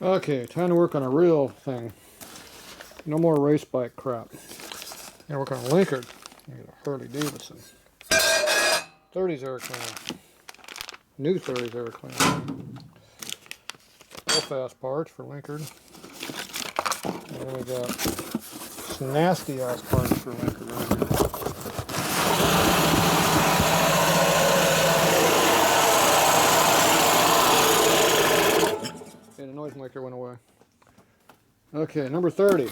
Okay, time to work on a real thing. No more race bike crap. Now work on a linkert. I got a Harley Davidson. 30s air cleaner. New 30s air cleaner. Real fast parts for linkert. And then we got some nasty ass parts for linkert right here. And the noise maker went away. Okay, number 30.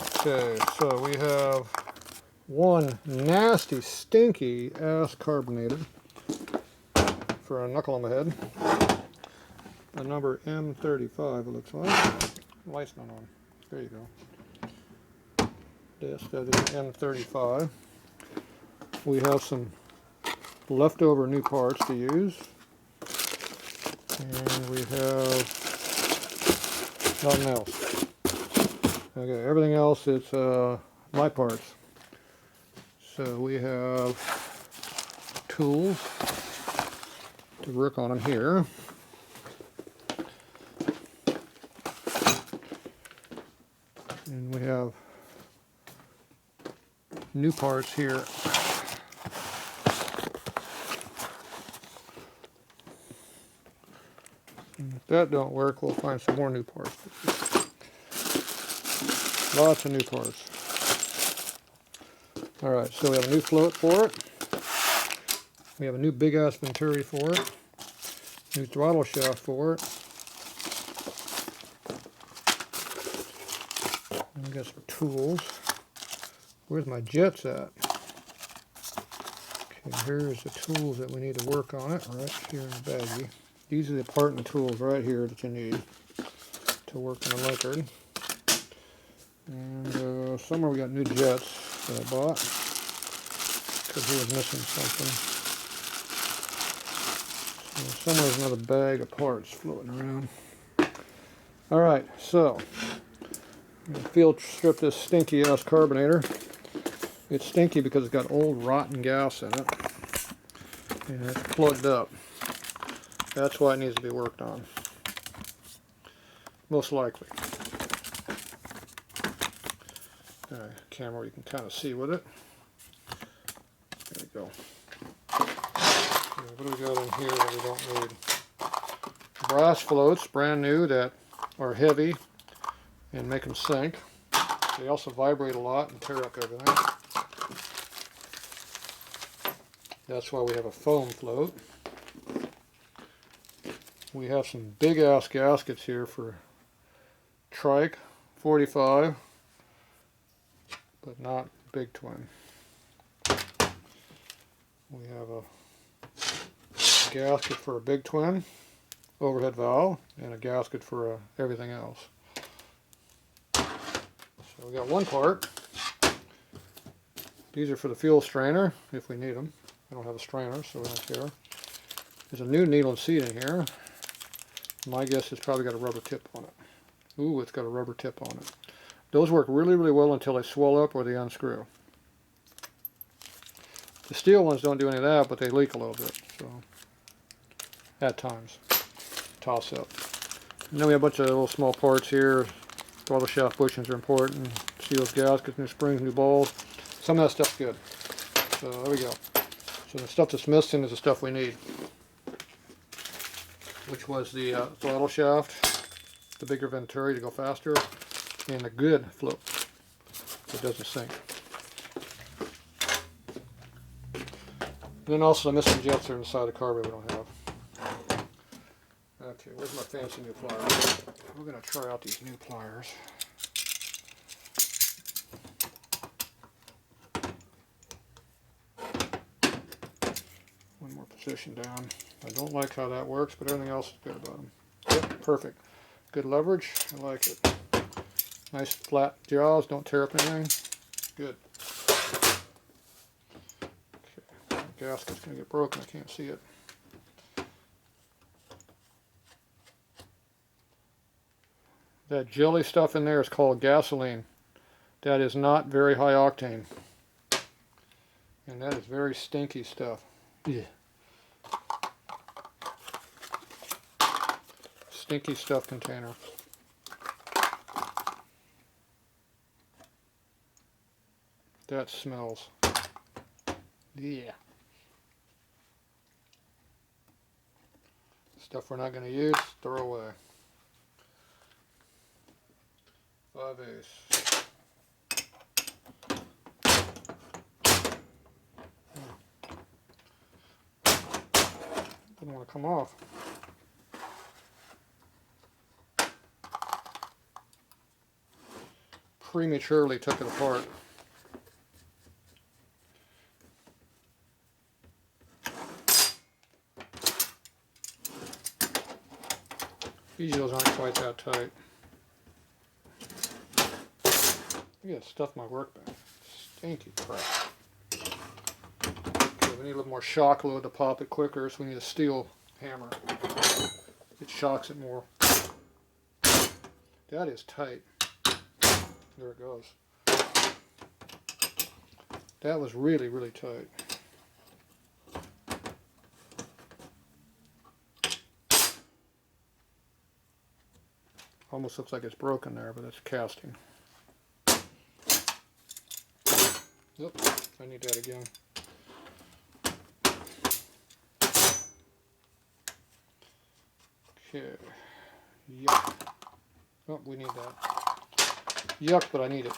Okay, so we have one nasty, stinky ass carbonated for a knuckle on the head. A number M35, it looks like. Light's not on. There you go. This, that is M35. We have some leftover new parts to use. And we have nothing else. Okay, everything else it's my parts. So we have tools to work on them here. And we have new parts here. And if that don't work, we'll find some more new parts. Lots of new parts. Alright, so we have a new float for it. We have a new big ass venturi for it. New throttle shaft for it. And we got some tools. Where's my jets at? Okay, here's the tools that we need to work on it, right here in the baggie. These are the part and tools right here that you need to work on the linkert. And somewhere we got new jets that I bought because he was missing something. So somewhere's another bag of parts floating around. Alright, so I'm going to field strip this stinky ass carbonator. It's stinky because it's got old rotten gas in it and it's plugged up. That's why it needs to be worked on. Most likely. Camera you can kind of see with it. There we go. What do we got in here that we don't need? Brass floats, brand new, that are heavy and make them sink. They also vibrate a lot and tear up everything. That's why we have a foam float. We have some big ass gaskets here for trike, 45, but not big twin. We have a gasket for a big twin, overhead valve, and a gasket for everything else. So we got one part. These are for the fuel strainer, if we need them. I don't have a strainer, so we don't care. There's a new needle and seat in here. My guess it's probably got a rubber tip on it. Ooh, it's got a rubber tip on it. Those work really, really well until they swell up or they unscrew. The steel ones don't do any of that, but they leak a little bit, so at times. Toss up. And then we have a bunch of little small parts here. Throttle shaft bushings are important. Seals, gaskets, new springs, new balls. Some of that stuff's good. So there we go. So the stuff that's missing is the stuff we need, which was the throttle shaft, the bigger venturi to go faster, and the good float that doesn't sink. And then also the missing jets are inside the carb we don't have. Okay, where's my fancy new pliers? We're going to try out these new pliers. One more position down. I don't like how that works, but everything else is good about them. Yep, perfect. Good leverage. I like it. Nice flat jaws. Don't tear up anything. Good. Okay. The gasket's going to get broken. I can't see it. That jelly stuff in there is called gasoline. That is not very high octane. And that is very stinky stuff. Yeah. stinky stuff container. That smells. Yeah. Stuff we're not going to use, throw away. 5/8. Didn't want to come off. Prematurely took it apart. Usually those aren't quite that tight. I gotta stuff my workbench. Stinky crap. Okay, we need a little more shock load to pop it quicker, so we need a steel hammer. It shocks it more. That is tight. There it goes. That was really, really tight. Almost looks like it's broken there, but it's casting. Yep, I need that again. Okay. Yuck. Oh, we need that. Yuck, but I need it.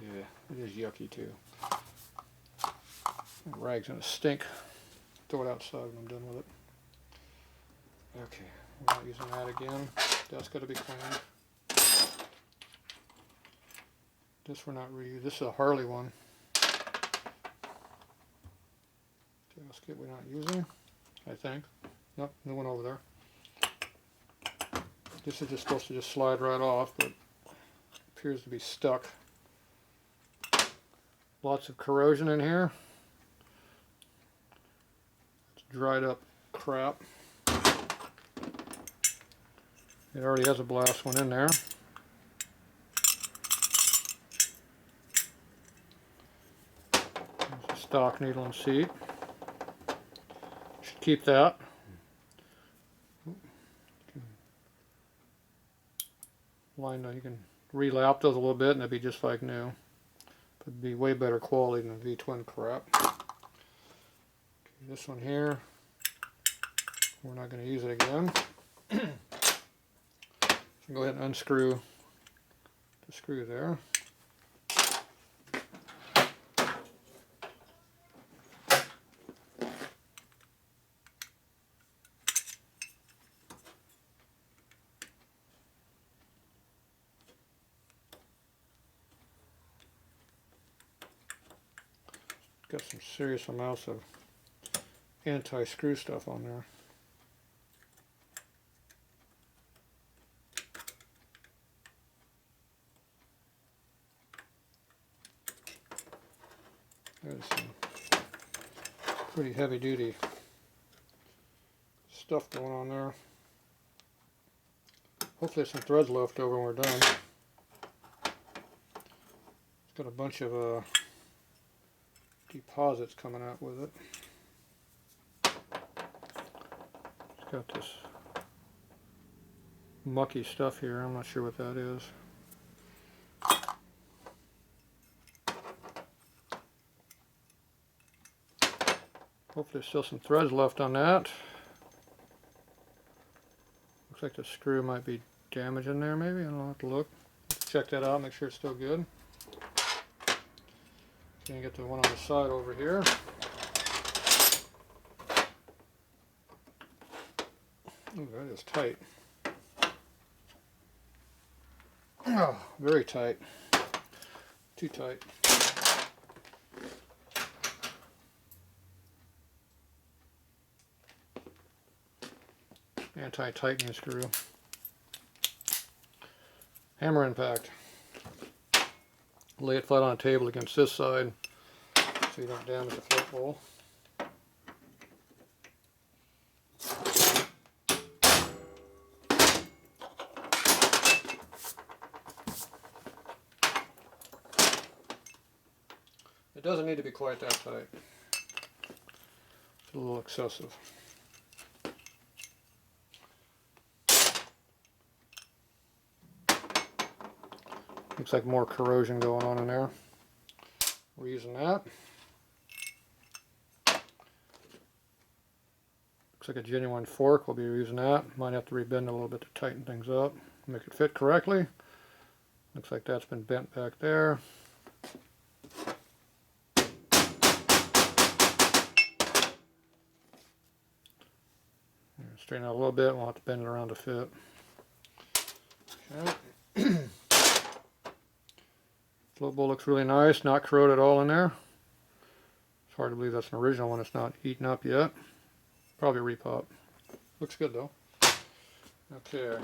Yeah, it is yucky too. That rag's gonna stink. Throw it outside when I'm done with it. Okay, we're not using that again. That's got to be cleaned. This we're not reusing. This is a Harley one. Gasket we're not using, I think. Nope, new one over there. This is just supposed to just slide right off, but appears to be stuck. Lots of corrosion in here. It's dried up crap. It already has a blast one in there. There's a stock needle and seat. Should keep that. You can relap those a little bit and they'll be just like new. But it'd be way better quality than the V-twin crap. Okay, this one here, we're not going to use it again. So go ahead and unscrew the screw there. Got some serious amounts of anti-screw stuff on there. There's some pretty heavy duty stuff going on there. Hopefully there's some threads left over when we're done. It's got a bunch of deposits coming out with it. It's got this mucky stuff here. I'm not sure what that is. Hopefully there's still some threads left on that. Looks like the screw might be damaged in there maybe. I don't know, I'll have to look. Check that out, make sure it's still good. Can get the one on the side over here. Ooh, that is tight. Oh, very tight. Too tight. Anti-tightening screw. Hammer impact. Lay it flat on a table against this side so you don't damage the float bowl. It doesn't need to be quite that tight. It's a little excessive. Looks like more corrosion going on in there. We're using that. Looks like a genuine fork. We'll be using that. Might have to rebend a little bit to tighten things up, make it fit correctly. Looks like that's been bent back there. Straighten out a little bit. We'll have to bend it around to fit. Okay. Float bowl looks really nice, not corroded at all in there. It's hard to believe that's an original one. It's not eaten up yet. Probably repop. Looks good though. Okay.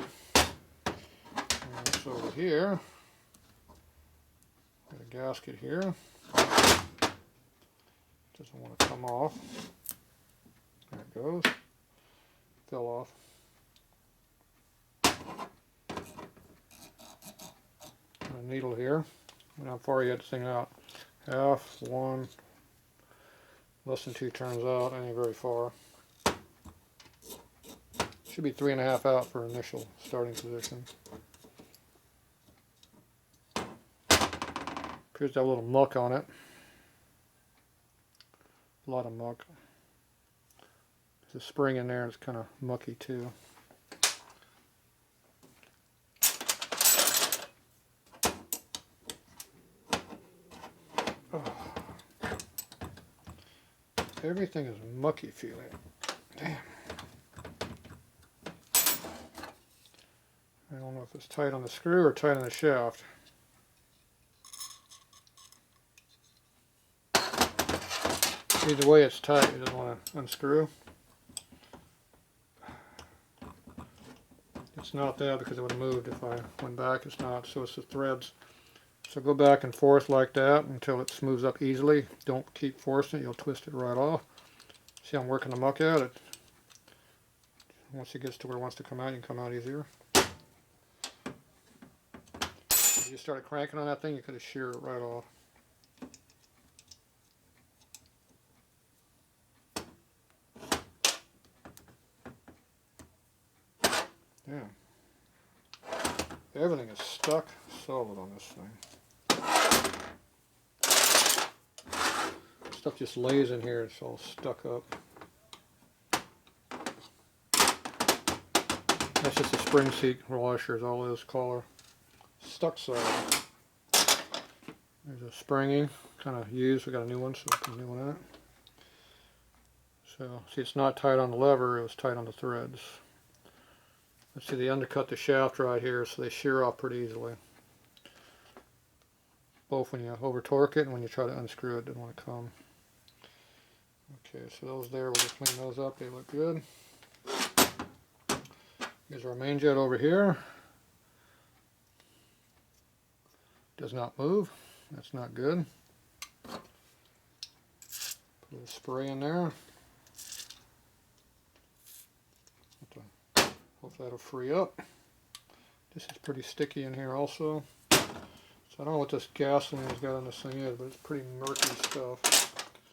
And so over here, got a gasket here. Doesn't want to come off. There it goes. Fell off. A needle here. And how far you get this thing out? Half, one, less than 2 turns out, ain't very far. Should be 3.5 out for initial starting position. Appears to have a little muck on it. A lot of muck. There's a spring in there, it's kind of mucky too. Everything is mucky feeling. Damn. I don't know if it's tight on the screw or tight on the shaft. Either way it's tight, you don't want to unscrew. It's not that because it would have moved if I went back. It's not, so it's the threads. So go back and forth like that until it smooths up easily. Don't keep forcing it, you'll twist it right off. See, I'm working the muck out. It once it gets to where it wants to come out, you can come out easier. If you started cranking on that thing, you could have sheared it right off. Yeah. Everything is stuck solid on this thing. Stuff just lays in here, it's all stuck up. That's just a spring seat washer is all it is, collar. Stuck solid. There's a springy, kind of used, we got a new one, so we put a new one in it. So, see, it's not tight on the lever, it was tight on the threads. Let's see, they undercut the shaft right here, so they shear off pretty easily. Both when you over torque it and when you try to unscrew it, didn't want to come. Okay, so those there, we'll just clean those up, they look good. Here's our main jet over here. Does not move, that's not good. Put a little spray in there. Hopefully that'll free up. This is pretty sticky in here also. So I don't know what this gasoline has got on this thing is, but it's pretty murky stuff.